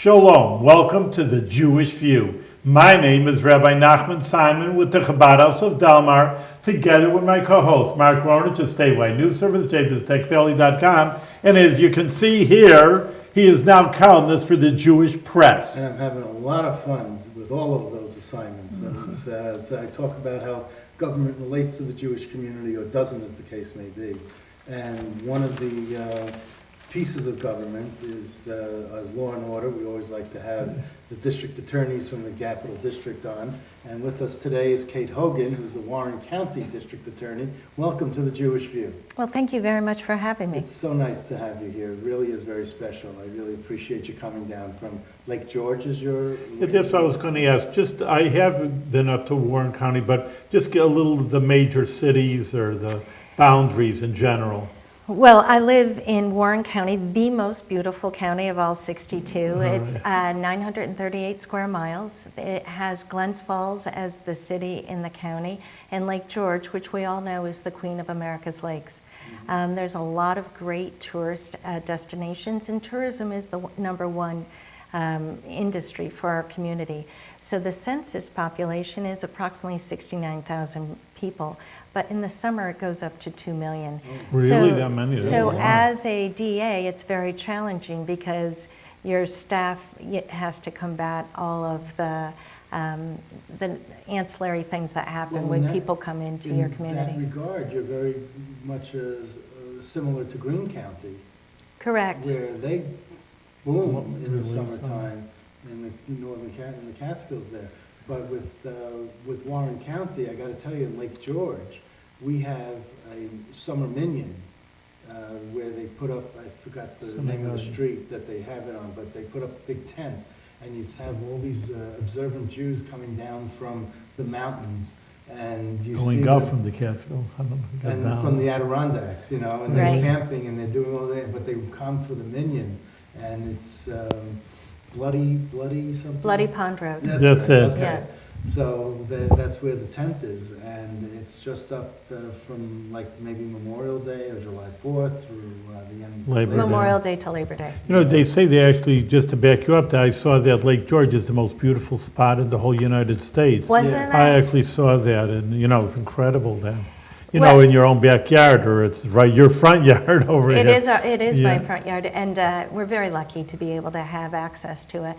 Shalom, welcome to the Jewish View. My name is Rabbi Nachman Simon with the Chabad House of Delmar, together with my co-host Mark Ronich of Statewide News Service, jbiztechvalley.com. And as you can see here, he is now columnist for the Jewish Press. And I'm having a lot of fun with all of those assignments. As I talk about how government relates to the Jewish community, or doesn't, as the case may be. And one of the pieces of government is as law and order. We always like to have the district attorneys from the Capital District on. And with us today is Kate Hogan, who's the Warren County District Attorney. Welcome to the Jewish View. Well, thank you very much for having me. It's so nice to have you here. It really is very special. I really appreciate you coming down from Lake George. Is your... That's what I was going to ask. Just, I haven't been up to Warren County, but just get a little of the major cities or the boundaries in general. Well, I live in Warren County, the most beautiful county of all 62. It's 938 square miles. It has Glens Falls as the city in the county, and Lake George, which we all know is the queen of America's lakes. There's a lot of great tourist destinations, and tourism is the number one industry for our community. So the census population is approximately 69,000 people, but in the summer it goes up to 2 million. Really, that many? So as a DA, it's very challenging because your staff has to combat all of the ancillary things that happen when people come into your community. In that regard, you're very much similar to Greene County. Correct. Where they boom in the summertime in the Catskills there. But with Warren County, I got to tell you, in Lake George, we have a summer minion where they put up, I forgot the name of the street that they have it on, but they put up a big tent, and you have all these observant Jews coming down from the mountains, and you see Going up from the Catskills, and down. From the Adirondacks, you know, and they're Right. camping and they're doing all that, but they come for the minion, and it's bloody something. Bloody Pond Road. That's right. it. Okay. Yeah. So that's where the tent is, and it's just up from like maybe Memorial Day or July 4th through the end. Labor Day. Memorial Day to Labor Day. You know, they say they actually, just to back you up, I saw that Lake George is the most beautiful spot in the whole United States. Wasn't I that? actually saw that, and, you know, it's incredible then. You Well- know, in your own backyard, or it's right your front yard over It here. is Yeah. my front yard, and we're very lucky to be able to have access to it.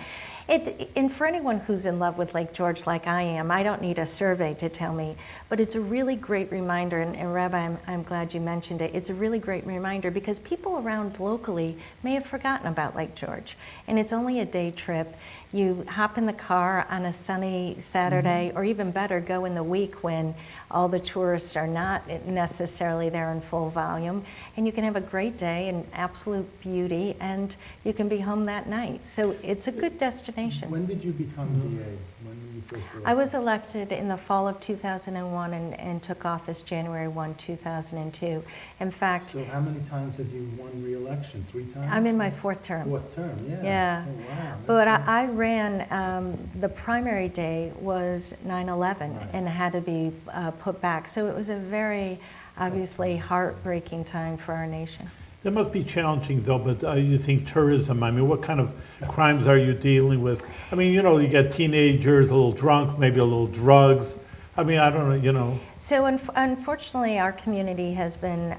And for anyone who's in love with Lake George like I am, I don't need a survey to tell me, but it's a really great reminder, and Rabbi, I'm glad you mentioned it. It's a really great reminder because people around locally may have forgotten about Lake George, and it's only a day trip. You hop in the car on a sunny Saturday, or even better, go in the week when all the tourists are not necessarily there in full volume, and you can have a great day in absolute beauty, and you can be home that night. So it's a good destination. When did you become DA? When were you first elected? I was elected in the fall of 2001 and took office January 1, 2002. In fact, So how many times have you won re-election? 3 times? I'm in my fourth term. Fourth term, yeah. Yeah. Oh, wow. But That's I ran, the primary day was 9/11 Right. and had to be put back. So it was a very, obviously, heartbreaking time for our nation. That must be challenging, though, but you think tourism, I mean, what kind of crimes are you dealing with? I mean, you know, you get teenagers, a little drunk, maybe a little drugs. I mean, I don't know, you know. So unfortunately, our community has been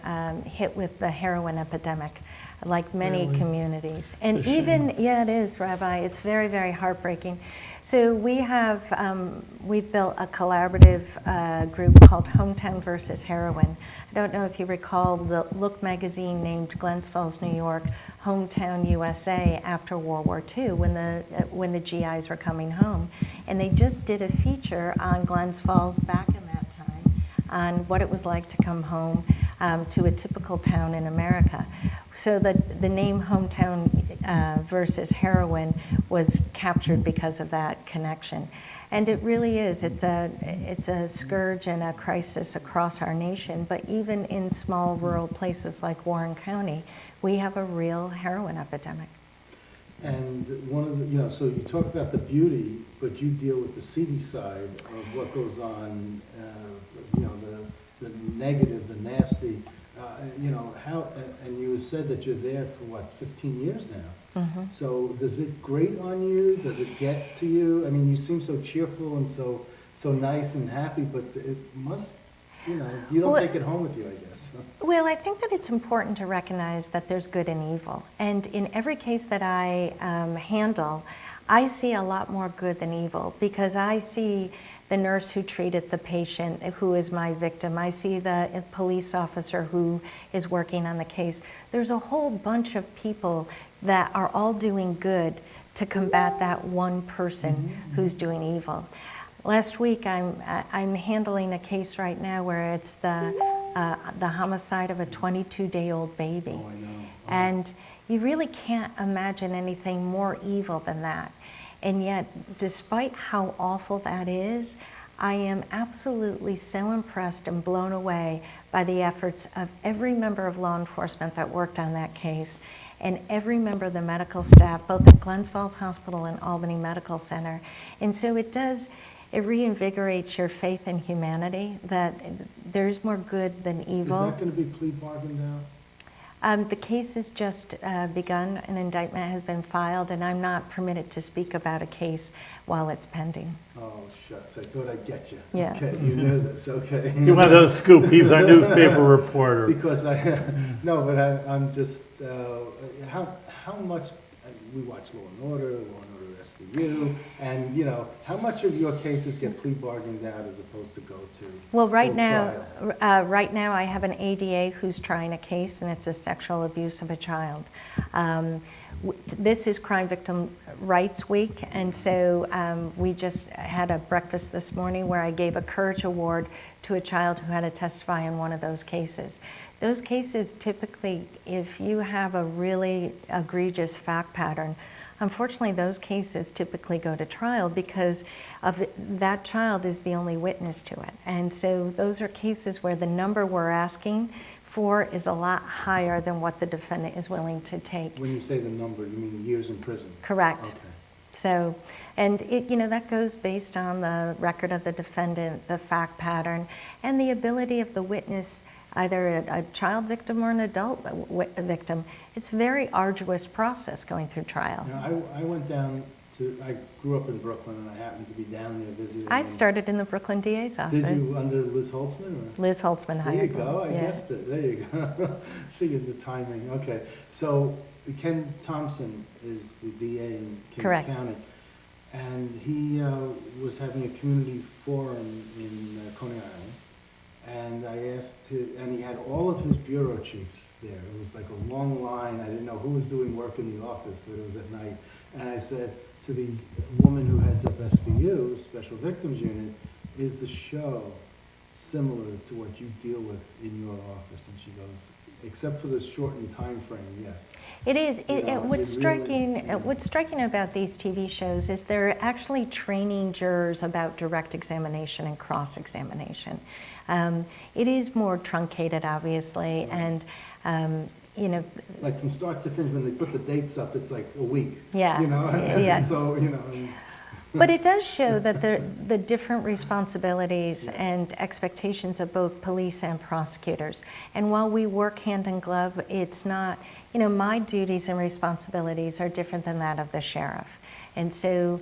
hit with the heroin epidemic, like many Really? communities. And It's a even, shame. yeah, it is, Rabbi. It's very, very heartbreaking. So we've built a collaborative group called Hometown versus Heroin. I don't know if you recall, the Look magazine named Glens Falls, New York, Hometown USA after World War II when the GIs were coming home. And they just did a feature on Glens Falls back in that time on what it was like to come home to a typical town in America. So the name Hometown versus Heroin was captured because of that connection. And it really is, it's a scourge and a crisis across our nation, but even in small rural places like Warren County, we have a real heroin epidemic. And one of the, you know, so you talk about the beauty, but you deal with the seedy side of what goes on, you know, the negative, the nasty You know, how, and you said that you're there for what, 15 years now? Mhm. So does it grate on you? Does it get to you? I mean, you seem so cheerful and so nice and happy, but it must, you know, you don't Well, take it home with you, I guess. Well, I think that it's important to recognize that there's good and evil. And in every case that I handle, I see a lot more good than evil, because I see the nurse who treated the patient who is my victim. I see the police officer who is working on the case. There's a whole bunch of people that are all doing good to combat that one person who's doing evil. Last week, I'm handling a case right now where it's the homicide of a 22-day-old baby. Oh, I know. And you really can't imagine anything more evil than that. And yet, despite how awful that is, I am absolutely so impressed and blown away by the efforts of every member of law enforcement that worked on that case, and every member of the medical staff, both at Glens Falls Hospital and Albany Medical Center. And so it reinvigorates your faith in humanity, that there's more good than evil. Is that going to be plea bargained out? The case has just begun. An indictment has been filed, and I'm not permitted to speak about a case while it's pending. Oh, shucks, I thought I'd get you. Yeah. Okay, you knew this, okay. You want a scoop, he's our newspaper reporter. Because no, but I'm just, how much, we watch Law and Order SVU, and, you know, how much of your cases get plea bargained out as opposed to go to Well, right full now, trial? I have an ADA who's trying a case, and it's a sexual abuse of a child. This is Crime Victim Rights Week, and so we just had a breakfast this morning where I gave a Courage Award to a child who had to testify in one of those cases. Those cases typically, if you have a really egregious fact pattern, unfortunately, those cases typically go to trial because that child is the only witness to it. And so those are cases where the number we're asking for is a lot higher than what the defendant is willing to take. When you say the number, you mean years in prison? Correct. Okay. So, and that goes based on the record of the defendant, the fact pattern, and the ability of the witness, either a child victim or an adult victim. It's a very arduous process going through trial. You know, I went down I grew up in Brooklyn, and I happened to be down there visiting. I started in the Brooklyn DA's office. Did you, under Liz Holtzman? Or? Liz Holtzman hired me. There you go, I guessed it, there you go. Figured the timing, okay. So Ken Thompson is the DA in Kings Correct. County, and he was having a community forum in Coney Island, and I asked him, and he had all of his bureau chiefs there. It was like a long line, I didn't know who was doing work in the office, but it was at night. And I said to the woman who heads up SVU, Special Victims Unit, is the show similar to what you deal with in your office? And she goes, except for the shortened time frame, yes. It is. What's striking about these TV shows is they're actually training jurors about direct examination and cross-examination. It is more truncated, obviously, and like from start to finish, when they put the dates up, it's like a week. Yeah. Yeah. And so, But it does show that the different responsibilities Yes. and expectations of both police and prosecutors. And while we work hand in glove, it's not, my duties and responsibilities are different than that of the sheriff. And so,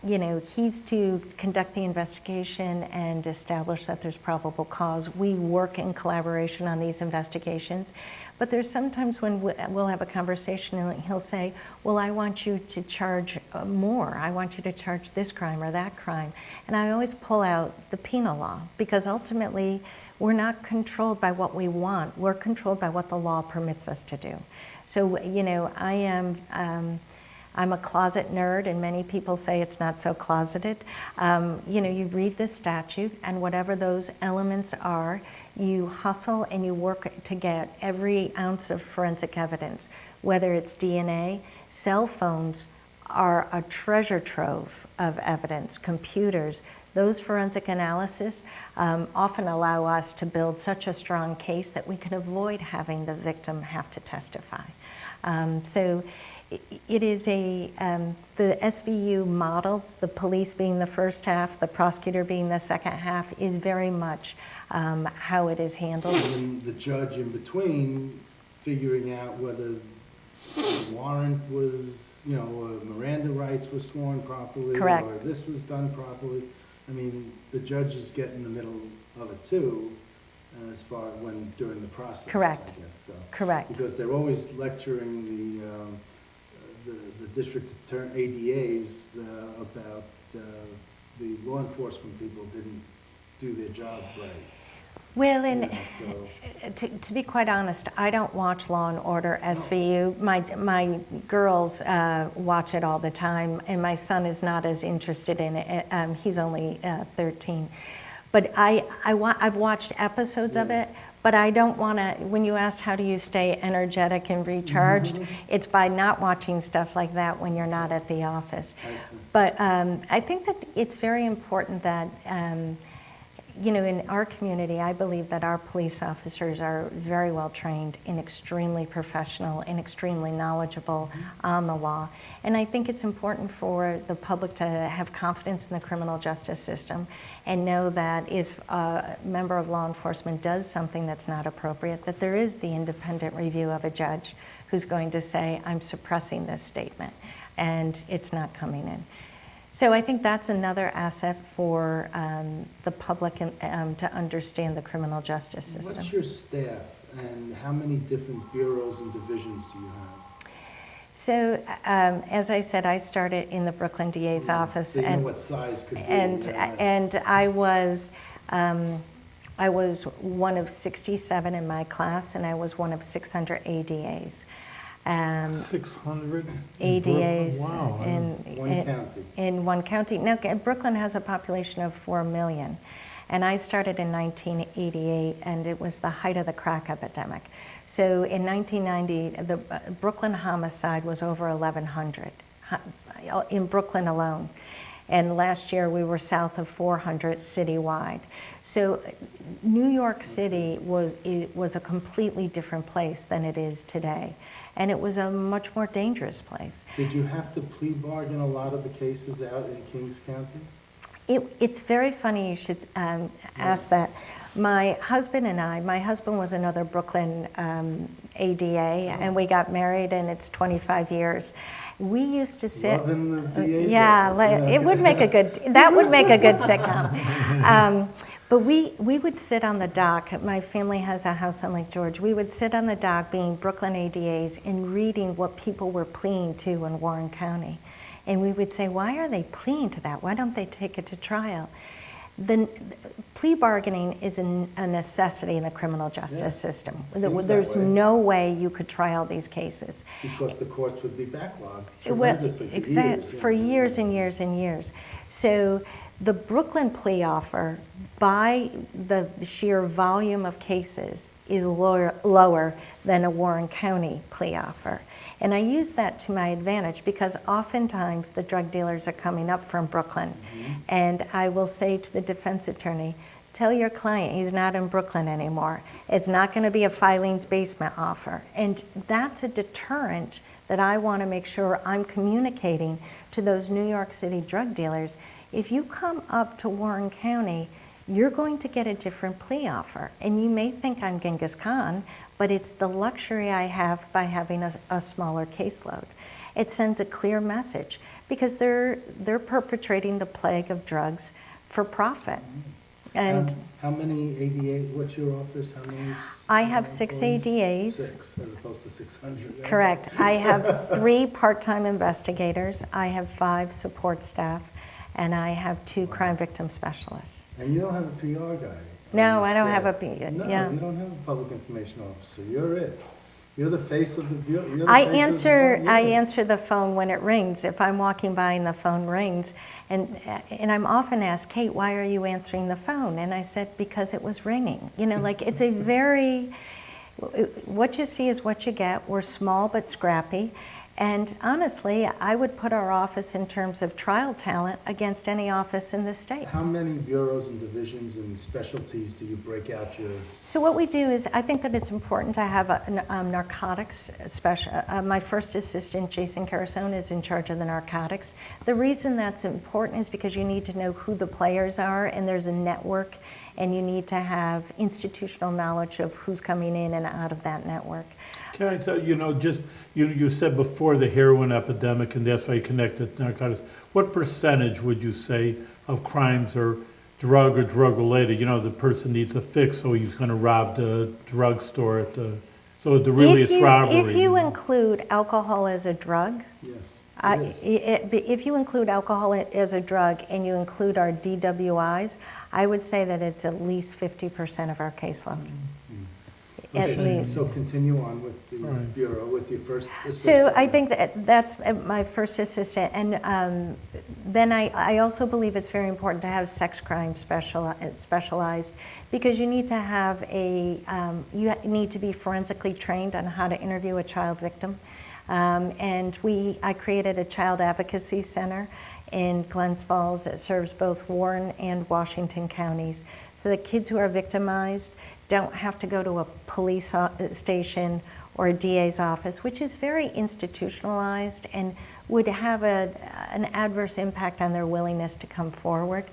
he's to conduct the investigation and establish that there's probable cause. We work in collaboration on these investigations. But there's sometimes when we'll have a conversation and he'll say, well, I want you to charge more. I want you to charge this crime or that crime. And I always pull out the penal law, because ultimately we're not controlled by what we want. We're controlled by what the law permits us to do. So, I'm a closet nerd, and many people say it's not so closeted. You read the statute, and whatever those elements are, you hustle and you work to get every ounce of forensic evidence, whether it's DNA. Cell phones are a treasure trove of evidence, computers. Those forensic analysis often allow us to build such a strong case that we can avoid having the victim have to testify. So it is the SVU model, the police being the first half, the prosecutor being the second half, is very much how it is handled. And then the judge in between figuring out whether the warrant was, Miranda rights were sworn properly. Correct. Or this was done properly. I mean, the judges get in the middle of it too, as far when, during the process. Correct. I guess, so. Correct. Because they're always lecturing the district attorney, ADAs, about the law enforcement people didn't do their job right. Well, and So, to be quite honest, I don't watch Law and Order SVU. My girls watch it all the time, and my son is not as interested in it. He's only 13. But I've watched episodes of it, but I don't want to, when you asked how do you stay energetic and recharged, it's by not watching stuff like that when you're not at the office. I see. But I think that it's very important that, in our community, I believe that our police officers are very well trained and extremely professional and extremely knowledgeable on the law. And I think it's important for the public to have confidence in the criminal justice system and know that if a member of law enforcement does something that's not appropriate, that there is the independent review of a judge who's going to say, I'm suppressing this statement and it's not coming in. So I think that's another asset for the public to understand the criminal justice system. What's your staff and how many different bureaus and divisions do you have? So as I said, I started in the Brooklyn DA's office, So you know and what size could be. and I was one of 67 in my class, and I was one of 600 ADAs. 600? ADAs Wow. One county. in one county. Now, Brooklyn has a population of 4 million, and I started in 1988, and it was the height of the crack epidemic. So in 1990, the Brooklyn homicide was over 1,100 in Brooklyn alone. And last year we were south of 400 citywide. So New York City was a completely different place than it is today. And it was a much more dangerous place. Did you have to plea bargain a lot of the cases out in Kings County? It's very funny you should ask that. My husband and my husband was another Brooklyn ADA, and we got married, and it's 25 years. We used to sit. Loving the DA's Yeah, office. it would make a good. That would make a good sitcom. But we would sit on the dock. My family has a house on Lake George. We would sit on the dock, being Brooklyn ADAs, and reading what people were pleading to in Warren County. And we would say, why are they pleading to that? Why don't they take it to trial? The plea bargaining is a necessity in the criminal justice system. Seems There's that way. no way you could trial these cases. Because the courts would be backlogged Well, tremendously for exactly, years. for years and years and years. So the Brooklyn plea offer, by the sheer volume of cases, is lower than a Warren County plea offer. And I use that to my advantage because oftentimes the drug dealers are coming up from Brooklyn. And I will say to the defense attorney, tell your client he's not in Brooklyn anymore. It's not going to be a filings basement offer. And that's a deterrent that I want to make sure I'm communicating to those New York City drug dealers. If you come up to Warren County, you're going to get a different plea offer. And you may think I'm Genghis Khan, but it's the luxury I have by having a smaller caseload. It sends a clear message because they're perpetrating the plague of drugs for profit. And how many ADA, what's your office, how many? I have 6 ADAs. 6, as opposed to 600. right? Correct. I have 3 part-time investigators. I have 5 support staff, and I have 2 crime victim specialists. And you don't have a PR guy? No, I don't have a PR. No, yeah. you don't have a public information officer. You're it. You're the face of the bureau. You're the I face of the answer the phone when it rings. If I'm walking by and the phone rings, and I'm often asked, Kate, why are you answering the phone? And I said, because it was ringing. Like it's a very, what you see is what you get. We're small but scrappy. And honestly, I would put our office in terms of trial talent against any office in the state. How many bureaus and divisions and specialties do you break out your? So what we do is, I think that it's important to have a narcotics special. My first assistant, Jason Carasone, is in charge of the narcotics. The reason that's important is because you need to know who the players are, and there's a network, and you need to have institutional knowledge of who's coming in and out of that network. Can I tell you, you said before the heroin epidemic, and that's why you connected narcotics. What percentage would you say of crimes are drug or drug related? The person needs a fix, so he's going to rob the drugstore so really it's robbery. If you include alcohol as a drug, Yes. if you include alcohol as a drug and you include our DWIs, I would say that it's at least 50% of our caseload. At least. So continue on with the Right. bureau, with your first assistant. So I think that's my first assistant. And then I also believe it's very important to have sex crime specialized, because you need to have you need to be forensically trained on how to interview a child victim. And I created a child advocacy center in Glens Falls that serves both Warren and Washington counties, so that kids who are victimized don't have to go to a police station or a DA's office, which is very institutionalized and would have an adverse impact on their willingness to come forward.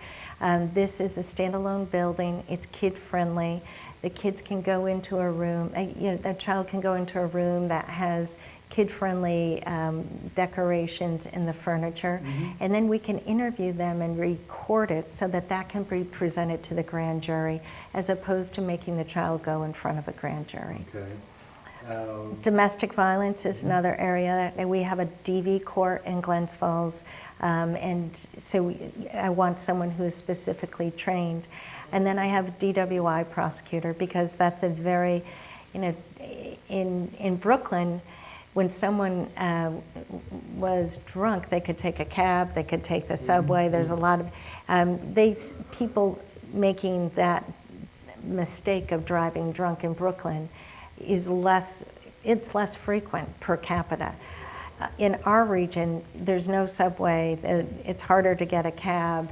This is a standalone building. It's kid-friendly. The kids can go into a room, the child can go into a room that has kid-friendly decorations in the furniture, and then we can interview them and record it so that can be presented to the grand jury, as opposed to making the child go in front of a grand jury. Okay. Domestic violence is another area, and we have a DV court in Glens Falls, and so I want someone who is specifically trained. And then I have a DWI prosecutor, because that's a very, in Brooklyn, when someone was drunk, they could take a cab, they could take the subway. There's a lot of people making that mistake of driving drunk in Brooklyn is less frequent per capita. In our region, there's no subway. It's harder to get a cab.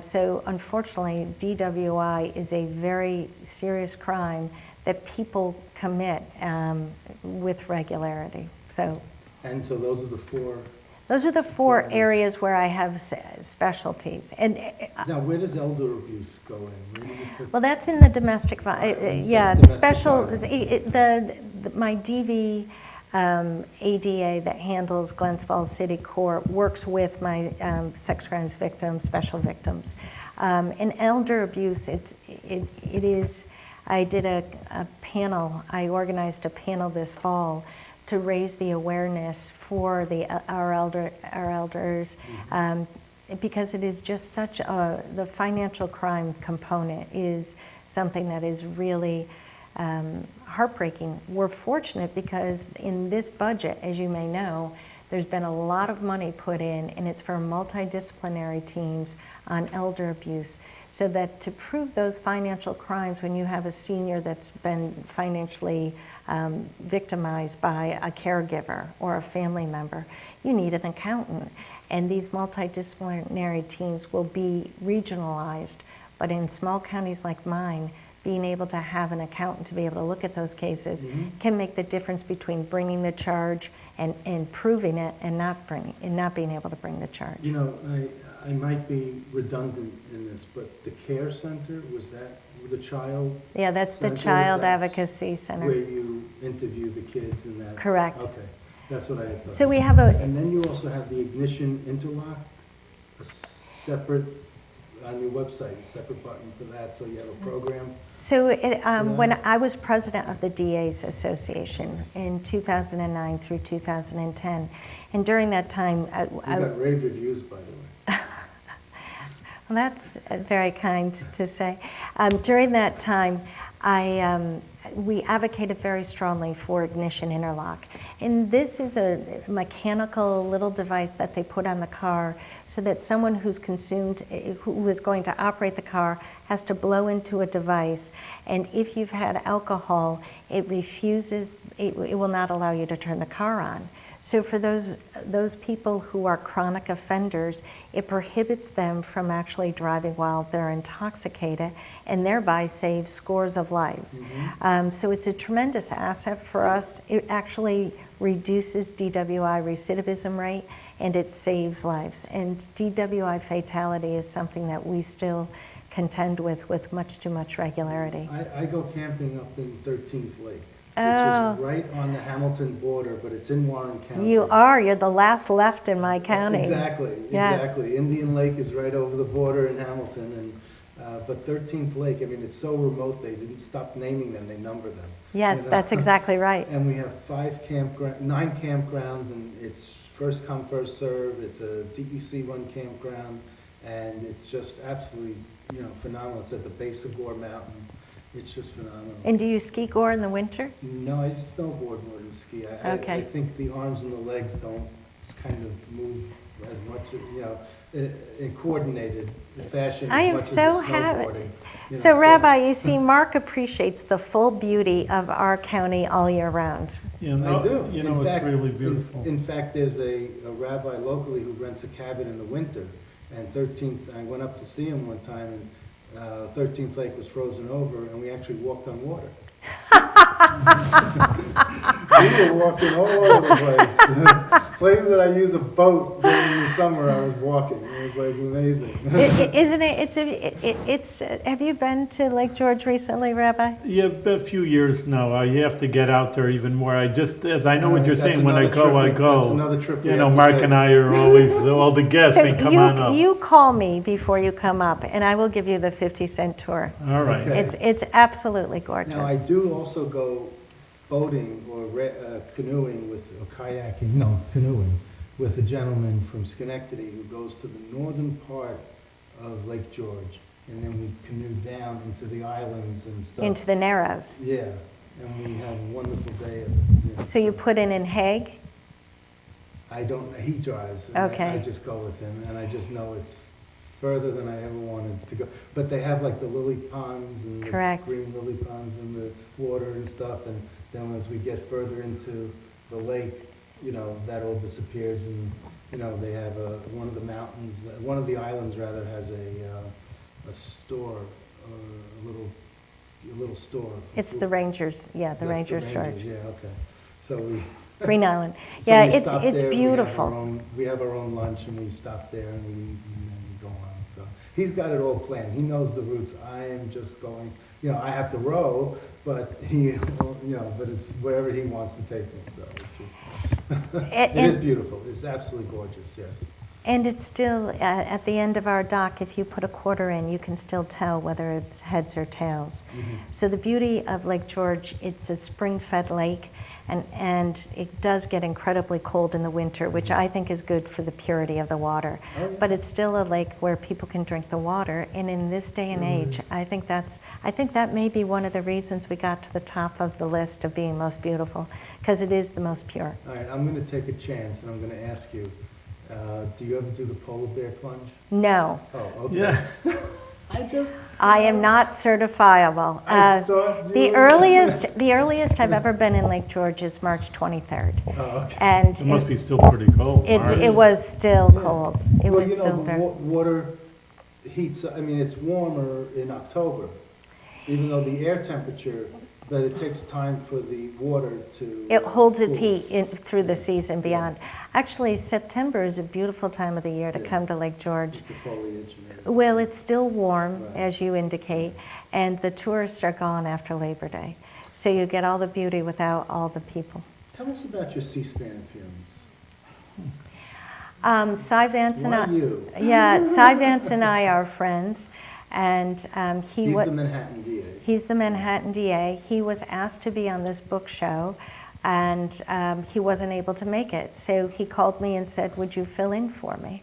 So unfortunately, DWI is a very serious crime that people commit with regularity. And so those are the four. Those are the four areas where I have specialties. And Now, where does elder abuse go in? Where do you put- well, that's in the domestic violence. Yeah, the domestic special. violence. My DV ADA that handles Glens Falls City Court works with my sex crimes victims, special victims. In elder abuse, it is. I did a panel. I organized a panel this fall to raise the awareness for our elders, because it is just such the financial crime component is something that is really heartbreaking. We're fortunate because in this budget, as you may know, there's been a lot of money put in, and it's for multidisciplinary teams on elder abuse, so that to prove those financial crimes when you have a senior that's been financially victimized by a caregiver or a family member, you need an accountant. And these multidisciplinary teams will be regionalized, but in small counties like mine, being able to have an accountant to be able to look at those cases can make the difference between bringing the charge and proving it and not being able to bring the charge. I might be redundant in this, but the care center, was that the child? Yeah, that's the center? Child That's Advocacy Center. Where you interview the kids and that? Correct. Okay, that's what I had thought. So we have And then you also have the ignition interlock, a separate, on your website, a separate button for that, so you have a program? when I was president of the DA's Association in 2009 through 2010, and during that time, You got rave reviews, by the way. well, that's very kind to say. During that time, we advocated very strongly for ignition interlock. And this is a mechanical little device that they put on the car so that someone who is going to operate the car has to blow into a device. And if you've had alcohol, it will not allow you to turn the car on. So for those people who are chronic offenders, it prohibits them from actually driving while they're intoxicated and thereby saves scores of lives. So it's a tremendous asset for us. It actually reduces DWI recidivism rate and it saves lives. And DWI fatality is something that we still contend with much too much regularity. I go camping up in 13th Lake, Oh. which is right on the Hamilton border, but it's in Warren County. You're the last left in my county. Exactly, Yes. exactly. Indian Lake is right over the border in Hamilton, and but 13th Lake, I mean, it's so remote, they didn't stop naming them, they number them. Yes, You know? that's exactly right. And we have 9 campgrounds, and it's first come, first serve. It's a DEC-run campground, and it's just absolutely, phenomenal. It's at the base of Gore Mountain. It's just phenomenal. And do you ski gore in the winter? No, I snowboard more than ski. I Okay. think the arms and the legs don't kind of move as much, in coordinated fashion I as am much so as the happy. snowboarding. So Rabbi, you see, Mark appreciates the full beauty of our county all year round. I do. You In know, it's fact- really beautiful. In fact, there's a rabbi locally who rents a cabin in the winter, and 13th, I went up to see him one time, and 13th Lake was frozen over, and we actually walked on water. We were walking all over the place. Places that I use a boat during the summer, I was walking. It was like amazing. Isn't it? Have you been to Lake George recently, Rabbi? Yeah, a few years now. You have to get out there even more. As I know what you're That's saying, when I another go, trip I we- go. that's another trip we You know, have to Mark take. and I are always, all the guests, they come on up. You call me before you come up, and I will give you the 50-cent tour. All right. Okay. It's absolutely gorgeous. Now, I do also go boating or canoeing or kayaking, canoeing with a gentleman from Schenectady who goes to the northern part of Lake George, and then we canoe down into the islands and stuff. Into the Narrows. Yeah, and we have a wonderful day. So you put in Hague? He drives. And Okay. I just go with him, and I just know it's further than I ever wanted to go. But they have like the lily ponds and Correct. the green lily ponds in the water and stuff, and then as we get further into the lake, that all disappears, and, they have one of the mountains, one of the islands rather, has a store, a little store. It's the Rangers, the That's Ranger storage. Rangers, yeah, okay. So we. Green Island. So Yeah, we stop it's there, beautiful. We have our own lunch, and we stop there, and we eat, and then we go on. So he's got it all planned. He knows the routes. I am just going, I have to row, but but it's wherever he wants to take me. So it's just, it is beautiful. It's absolutely gorgeous, yes. And it's still, at the end of our dock, if you put a quarter in, you can still tell whether it's heads or tails. Mm-hmm. So the beauty of Lake George, it's a spring-fed lake, and it does get incredibly cold in the winter, which I think is good for the purity of the water. Oh, yeah. But it's still a lake where people can drink the water, and in this day and age, I think that may be one of the reasons we got to the top of the list of being most beautiful, because it is the most pure. All right, I'm going to take a chance, and I'm going to ask you, do you ever do the polar bear plunge? No, Oh, okay. Yeah. I am not certifiable. I thought you The were. earliest I've ever been in Lake George is March 23rd. Oh, okay. And It must be still pretty cold. Mark. it was still cold. It Well, was still very. water heats, it's warmer in October, even though the air temperature, but it takes time for the water to. It holds its cool. heat through the season beyond. Actually, September is a beautiful time of the year to Yeah. come to Lake George. With the foliage and everything. Well, it's still warm, Right. as you indicate, and the tourists are gone after Labor Day. So you get all the beauty without all the people. Tell us about your C-SPAN appearance. Cy Vance and Why I. you? Yeah, Cy Vance and I are friends, and he He's wa- the Manhattan DA. He's the Manhattan DA. He was asked to be on this book show, and he wasn't able to make it. So he called me and said, "Would you fill in for me?"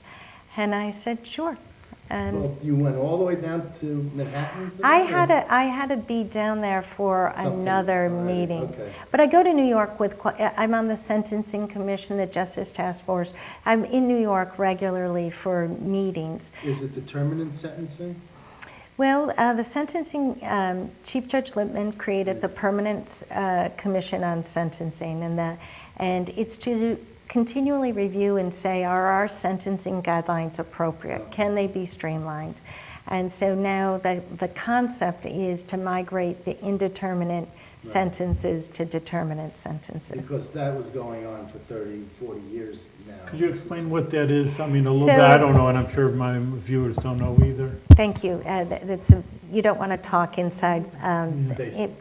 And I said, "Sure." And Well, you went all the way down to Manhattan? for I that, or- had to be down there for Something. another All right, meeting. okay. But I go to New York I'm on the Sentencing Commission, the Justice Task Force. I'm in New York regularly for meetings. Is it determined in sentencing? Well, the sentencing, Chief Judge Lippman created the Permanent Commission on Sentencing, and it's to continually review and say, are our sentencing guidelines appropriate? Can they be streamlined? And so now the concept is to migrate the indeterminate sentences to determinate sentences. Because that was going on for 30, 40 years now. Could you explain what that is? I mean, a little So- bit, I don't know, and I'm sure my viewers don't know either. Thank you. You don't want to talk inside,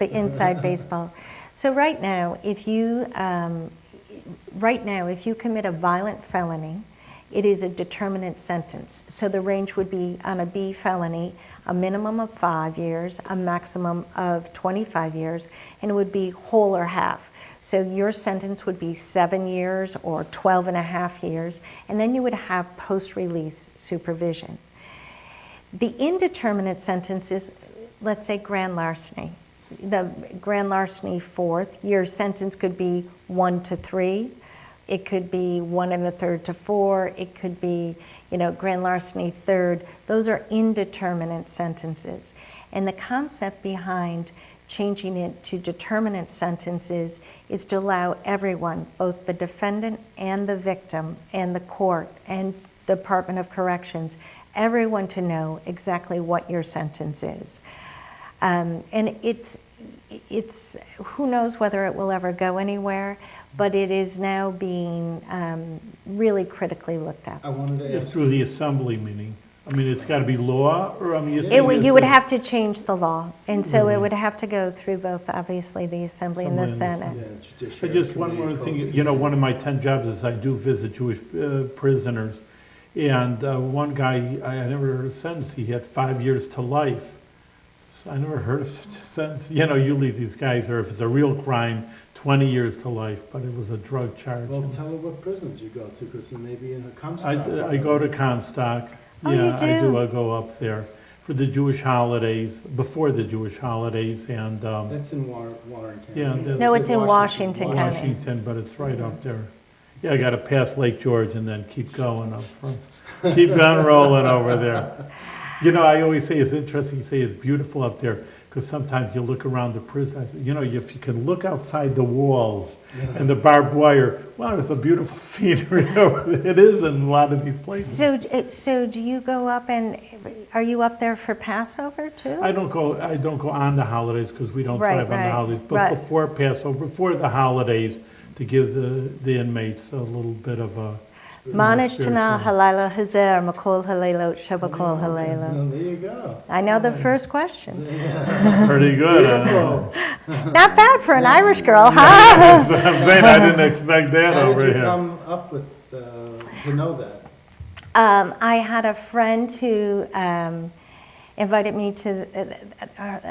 inside baseball. So right now, if you commit a violent felony, it is a determinate sentence. So the range would be on a B felony, a minimum of 5 years, a maximum of 25 years, and it would be whole or half. So your sentence would be 7 years or 12 and a half years, and then you would have post-release supervision. The indeterminate sentence is, let's say, grand larceny. The grand larceny fourth, your sentence could be 1 to 3. It could be 1 1/3 to 4. It could be, grand larceny third. Those are indeterminate sentences. And the concept behind changing it to determinate sentences is to allow everyone, both the defendant and the victim and the court and Department of Corrections, everyone to know exactly what your sentence is. And it's who knows whether it will ever go anywhere, but it is now being really critically looked at. I wanted to It's ask, through the assembly meaning. I mean, it's got to be law, or I mean, you're saying You would it's- have to change the law, and so it would have to go through both, obviously, the Assembly and the Assembly and the Senate. judiciary Just one more committee, thing, one of my 10 jobs is I do visit Jewish prisoners. And one guy, I never heard a sentence, he had 5 years to life. I never heard of such a sentence. Usually these guys are, if it's a real crime, 20 years to life, but it was a drug charge. Well, tell her what prisons you go to, because you may be in a Comstock. I go to Comstock. Oh, you Yeah, I do? do. I go up there for the Jewish holidays, before the Jewish holidays, and That's in Warren County. Yeah, No, it's in Washington County. Washington, but it's right up there. Yeah, I got to pass Lake George and then keep going up from, keep on rolling over there. I always say it's interesting, you say it's beautiful up there, because sometimes you look around the prison, if you can look outside the walls and the barbed wire, wow, there's a beautiful scenery over there. It is in a lot of these places. So do you go up and, are you up there for Passover too? I don't go on the holidays, because we don't Right, drive on the right, holidays, but right. before Passover, before the holidays, to give the inmates a little bit of a Manish Tana spiritual- Halila Hazer Makol Halelot Shabakol Halelo. Well, there you go. I know the first question. Pretty good. Beautiful. Not bad for an Irish girl, huh? That's what I'm saying, I didn't expect that How over did you here. come up with, to know that? I had a friend who invited me to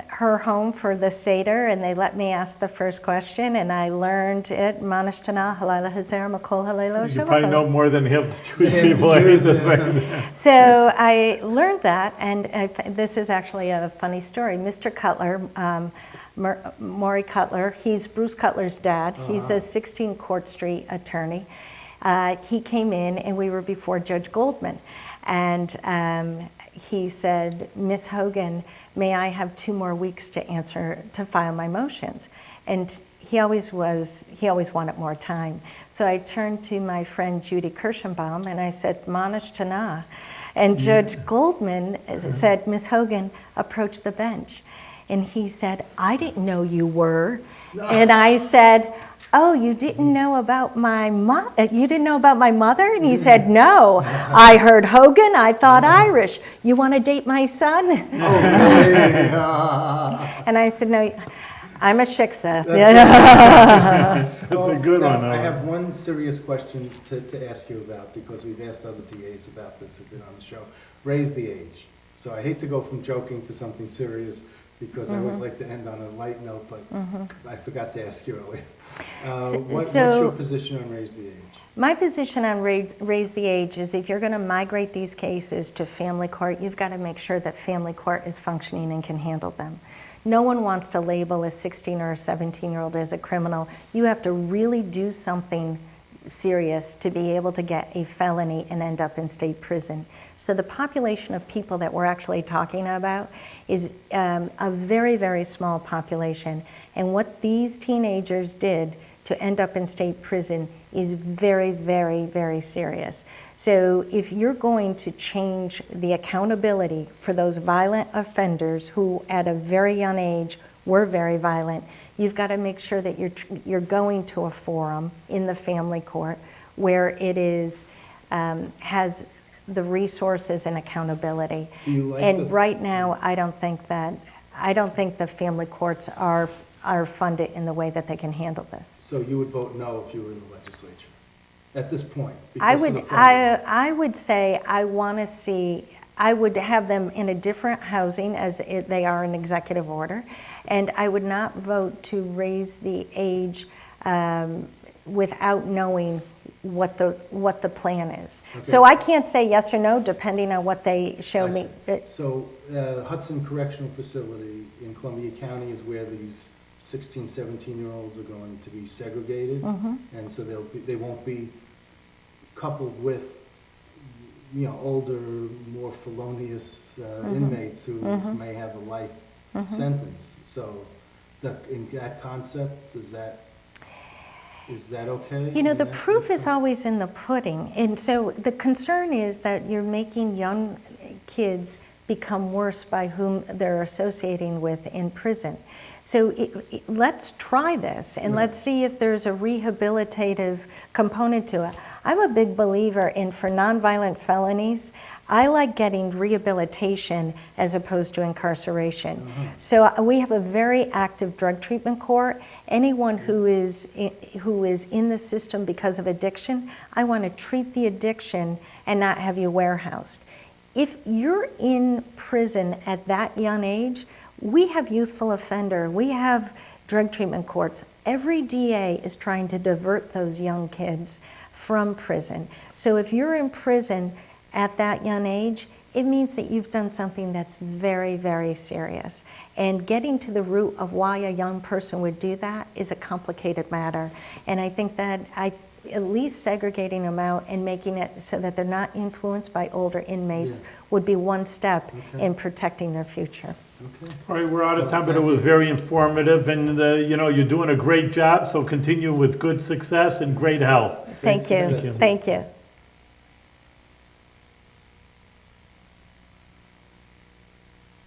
her home for the Seder, and they let me ask the first question, and I learned it. Manish Tana Halila Hazer Makol Halelo You probably know Shabakol. more than half the Jewish Yeah, the people. I hate Jews, to yeah. say that. So I learned that, and this is actually a funny story. Mr. Cutler, Maury Cutler, he's Bruce Cutler's dad. He's a 16 Court Street attorney. He came in, and we were before Judge Goldman, and he said, "Miss Hogan, may I have 2 more weeks to file my motions?" And he always wanted more time. So I turned to my friend Judy Kirschenbaum and I said, Manish Tana. And Judge Goldman said, Miss Hogan, approach the bench. And he said, I didn't know you were. And I said, oh, you didn't know about my mother? And he said, no. I heard Hogan, I thought Irish. You want to date my son? And I said, no, I'm a shiksa. That's a good one. I have one serious question to ask you about, because we've asked other DAs about this who've been on the show. Raise the age. So I hate to go from joking to something serious, because I always like to end on a light note, but I forgot to ask you earlier. What's your position on raise the age? My position on raise the age is, if you're going to migrate these cases to family court, you've got to make sure that family court is functioning and can handle them. No one wants to label a 16 or a 17-year-old as a criminal. You have to really do something serious to be able to get a felony and end up in state prison. So the population of people that we're actually talking about is a very, very small population. And what these teenagers did to end up in state prison is very, very, very serious. So if you're going to change the accountability for those violent offenders who at a very young age were very violent, you've got to make sure that you're going to a forum in the family court where it is has the resources and accountability. Do you like And right now, I don't think the family courts are funded in the way that they can handle this. So you would vote no if you were in the legislature at this point? I because of would, the funding? I would say I want to see, I would have them in a different housing as they are in executive order, and I would not vote to raise the age without knowing what the plan is. Okay. So I can't say yes or no depending on what they show I me. see. So Hudson Correctional Facility in Columbia County is where these 16, 17-year-olds are going to be segregated, and so they won't be coupled with, older, more felonious inmates who may have a life sentence. So in that concept, is that okay? The proof is always in the pudding. And so the concern is that you're making young kids become worse by whom they're associating with in prison. So let's try this and let's see if there's a rehabilitative component to it. I'm a big believer in, for nonviolent felonies, I like getting rehabilitation as opposed to incarceration. So we have a very active drug treatment court. Anyone who is in the system because of addiction, I want to treat the addiction and not have you warehoused. If you're in prison at that young age, we have youthful offender, we have drug treatment courts. Every DA is trying to divert those young kids from prison. So if you're in prison at that young age, it means that you've done something that's very, very serious. And getting to the root of why a young person would do that is a complicated matter. And I think that at least segregating them out and making it so that they're not influenced by older inmates would be one step in protecting their future. Okay. All right, we're out of time, but it was very informative, and you're doing a great job, so continue with good success and great health. Thank you. success. Thank you.